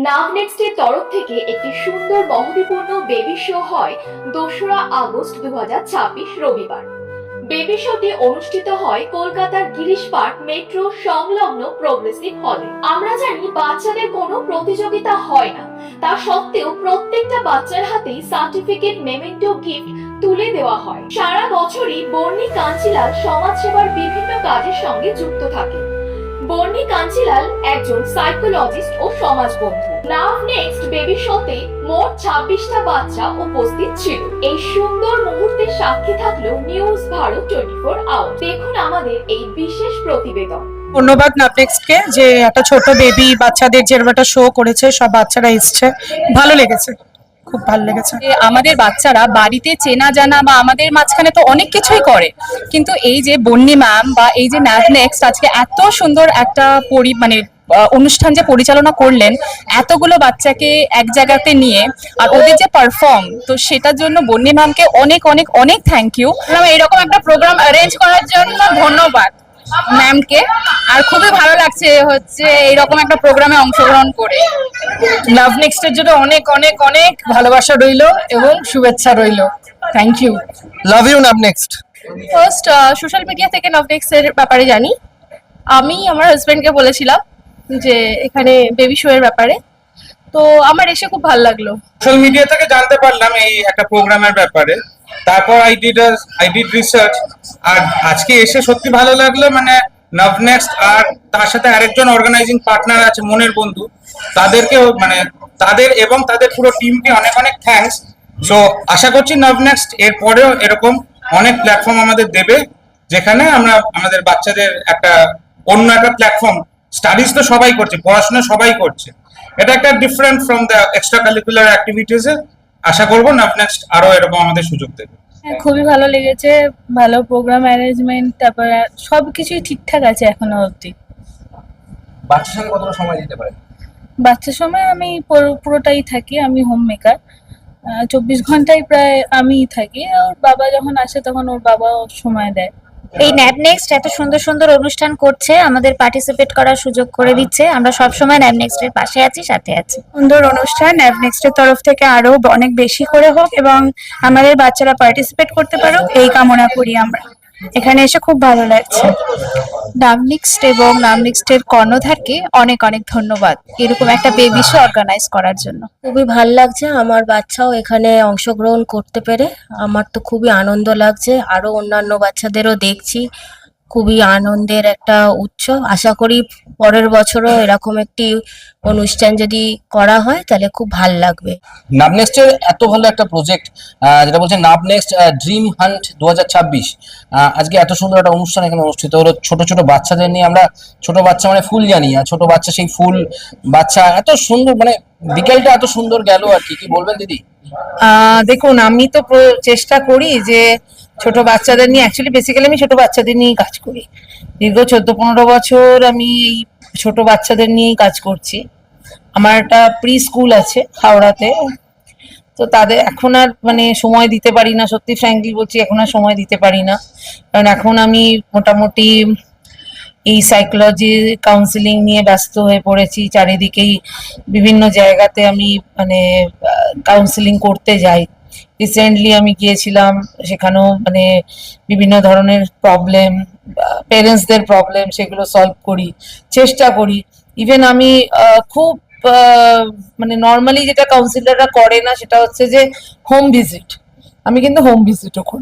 নাভনেক্সটের তরফ থেকে একটি সুন্দর মহত্বপূর্ণ বেবি শো হয় 2রা আগস্ট 2026 রবিবার। বেবি শোটি অনুষ্ঠিত হয় কলকাতার গিরিশ পার্ক মেট্রো সংলগ্ন প্রোগ্রেসিভ হলে। আমরা জানি বাচ্চাদের কোনো প্রতিযোগিতা হয় না, তা সত্ত্বেও প্রত্যেকটা বাচ্চার হাতেই সার্টিফিকেট, মেমেন্টো, গিফট তুলে দেওয়া হয়। সারা বছরই বর্ণি কাঞ্চিলাল সমাজসেবার বিভিন্ন কাজের সঙ্গে যুক্ত থাকে। বর্ণি কাঞ্চিলাল একজন সাইকোলজিস্ট ও সমাজবন্ধু। নাভনেক্সট বেবি শোতে মোট 26টা বাচ্চা উপস্থিত ছিল। এই সুন্দর মুহূর্তের সাক্ষী থাকলো নিউজ ভারত 24 আওয়ার। দেখুন আমাদের এই বিশেষ প্রতিবেদন। ধন্যবাদ নাভনেক্সটকে যে একটা ছোট বেবি বাচ্চাদের যেরকম একটা শো করেছে, সব বাচ্চারা এসছে, ভালো লেগেছে, খুব ভালো লেগেছে। আমাদের বাচ্চারা বাড়িতে চেনা জানা বা আমাদের মাঝখানে তো অনেক কিছুই করে, কিন্তু এই যে বন্নি ম্যাম বা এই যে নাভনেক্সট আজকে এত সুন্দর একটা অনুষ্ঠান যে পরিচালনা করলেন, এতগুলো বাচ্চাকে এক জায়গাতে নিয়ে আর ওদের যে পারফর্ম, তো সেটার জন্য বন্নি ম্যামকে অনেক অনেক অনেক থ্যাংক ইউ। এরকম একটা প্রোগ্রাম অ্যারেঞ্জ করার জন্য ধন্যবাদ ম্যামকে। আর খুবই ভালো লাগছে হচ্ছে এইরকম একটা প্রোগ্রামে অংশগ্রহণ করে। নাভনেক্সটের জন্য অনেক অনেক অনেক ভালোবাসা রইলো এবং শুভেচ্ছা রইলো। Thank you, love you Navnext. First social media থেকে নাভনেক্সট এর ব্যাপারে জানি। আমি আমার হাজবেন্ডকে বলেছিলাম যে এখানে বেবি শো এর ব্যাপারে, তো আমার এসে খুব ভালো লাগলো। সোশ্যাল মিডিয়া থেকে জানতে পারলাম এই একটা প্রোগ্রামের ব্যাপারে, তারপর আই ডিড রিসার্চ, আর আজকে এসে সত্যি ভালো লাগলো। মানে নাভনেক্সট আর তার সাথে আরেকজন অর্গানাইজিং পার্টনার আছে মনের বন্ধু, তাদেরকেও মানে তাদের এবং তাদের পুরো টিমকে অনেক অনেক থ্যাঙ্কস। সো আশা করছি নাভনেক্সট এর পরেও এরকম অনেক প্ল্যাটফর্ম আমাদের দেবে, যেখানে আমরা আমাদের বাচ্চাদের একটা অন্য একটা প্ল্যাটফর্ম, স্টাডিজ তো সবাই করছে, পড়াশোনা সবাই করছে, এটা একটা different from the extracurricular activities. আশা করবো নাভনেক্সট আরো এরকম আমাদের সুযোগ দেবে। খুবই ভালো লেগেছে, ভালো প্রোগ্রাম অ্যারেঞ্জমেন্ট, তারপরে সবকিছুই ঠিকঠাক আছে এখনো অবধি। বাচ্চার সঙ্গে কতটা সময় দিতে পারে? বাচ্চার সময় আমি পুরোটাই থাকি, আমি হোম মেকার, 24 ঘন্টাই প্রায় আমিই থাকি। ওর বাবা যখন আসে তখন ওর বাবা সময় দেয়। এই নাভনেক্সট এত সুন্দর সুন্দর অনুষ্ঠান করছে, আমাদের পার্টিসিপেট করার সুযোগ করে দিচ্ছে। আমরা সবসময় নাভনেক্সট এর পাশে আছি, সাথে আছি। সুন্দর অনুষ্ঠান, নাভনেক্সট এর তরফ থেকে আরো অনেক বেশি করে হোক এবং আমাদের বাচ্চারা পার্টিসিপেট করতে পারুক, এই কামনা করি আমরা। এখানে এসে খুব ভালো লাগছে। নাভনেক্সট এবং নাভনেক্সটের কর্ণধারকে অনেক অনেক ধন্যবাদ এরকম একটা বেবি শো অর্গানাইজ করার জন্য। খুবই ভালো লাগছে, আমার বাচ্চাও এখানে অংশগ্রহণ করতে পেরে আমার তো খুবই আনন্দ লাগছে। আরো অন্যান্য বাচ্চাদেরও দেখছি, খুবই আনন্দের একটা উৎসব। আশা করি পরের বছরও এরকম একটি অনুষ্ঠান যদি করা হয় তাহলে খুব ভালো লাগবে। নাভনেক্সটের এত ভালো একটা প্রজেক্ট, যেটা বলছে নাভনেক্সট ড্রিম হান্ট 2026, আজকে এত সুন্দর একটা অনুষ্ঠান এখানে অনুষ্ঠিত হলো। ছোট ছোট বাচ্চাদের নিয়ে, আমরা ছোট বাচ্চা মানে ফুল জানি, আর ছোট বাচ্চা সেই ফুল বাচ্চা এত সুন্দর, মানে বিকেলটা এত সুন্দর গেল আর কি বলবেন দিদি? দেখুন, আমি তো চেষ্টা করি যে ছোট বাচ্চাদের নিয়ে, অ্যাকচুয়ালি বেসিক্যালি আমি ছোট বাচ্চাদের নিয়েই কাজ করি। দীর্ঘ 14-15 বছর আমি এই ছোট বাচ্চাদের নিয়েই কাজ করছি। আমার একটা প্রি স্কুল আছে হাওড়াতে, তো তাদের এখন আর মানে সময় দিতে পারি না, সত্যি ফ্র্যাঙ্কলি বলছি, এখন আর সময় দিতে পারি না। কারণ এখন আমি মোটামুটি এই সাইকোলজি কাউন্সিলিং নিয়ে ব্যস্ত হয়ে পড়েছি। চারিদিকেই বিভিন্ন জায়গাতে আমি মানে কাউন্সিলিং করতে যাই। রিসেন্টলি আমি গিয়েছিলাম, সেখানেও মানে বিভিন্ন ধরনের প্রবলেম, পেরেন্টসদের প্রবলেম, সেগুলো সলভ করি, চেষ্টা করি। ইভেন আমি খুব মানে নর্মালি যেটা কাউন্সিলররা করে না, সেটা হচ্ছে যে হোম ভিজিট। আমি কিন্তু হোম ভিজিটও করি।